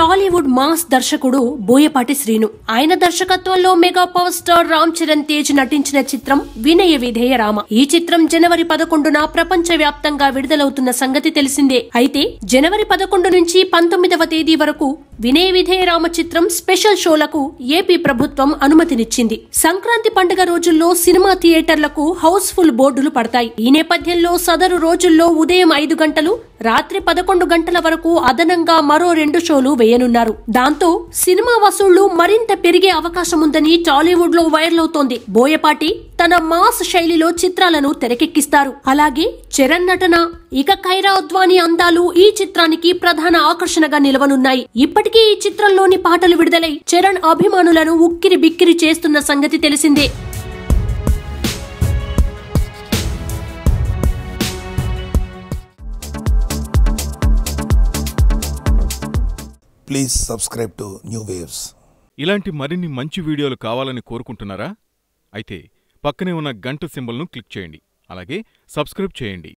Tollywood mass దర్శకుడు బోయపాటి శ్రీను. ఆయన దర్శకత్వంలో mega power star Ram Charan Tej నటించిన చిత్రం వినయ విధేయ రామ. ఈ చిత్రం జనవరి 11న ప్రపంచ వ్యాప్తంగా విడుదలవుతున్న సంగతి తెలిసిందే. అయితే జనవరి 11 నుంచి 19వ తేదీ వరకు వినయ విధేయ రామ చిత్రం స్పెషల్ షోలకు ఏపీ ప్రభుత్వం అనుమతినిచ్చింది. సంక్రాంతి పండుగ రోజుల్లో సినిమా థియేటర్లకు హౌస్ఫుల్ బోర్డులు పడతాయి. ఈ నేపథ్యంలో సదరు రోజుల్లో ఉదయం 5 గంటలు, రాత్రి 11 గంటల వరకు అదనంగా మరో 2 షోలు వేయనున్నారు. దాంతో సినిమా వసూళ్లు మరింత పెరిగే అవకాశముందని టాలీవుడ్ లో వైరల్ అవుతోంది. బోయపాటి తన మాస్ శైలిలో చిత్రాలను తెరకెక్కిస్తారు. అలాగే చరణ్ నటన, ఇక కైరా అద్వానీ అందాలు ఈ చిత్రానికి ప్రధాన ఆకర్షణగా నిలవనున్నాయి. ఇప్పటికే ఈ చిత్రంలోని పాటలు విడుదలై చరణ్ అభిమానులను ఉక్కిరి బిక్కిరి చేస్తున్న సంగతి తెలిసిందే. Please subscribe to new waves. ఇలాంటి మరిన్ని మంచి వీడియోలు కావాలని కోరుకుంటున్నారా? అయితే పక్కనే ఉన్న గంట సింబల్ను క్లిక్ చేయండి. అలాగే సబ్స్క్రైబ్ చేయండి.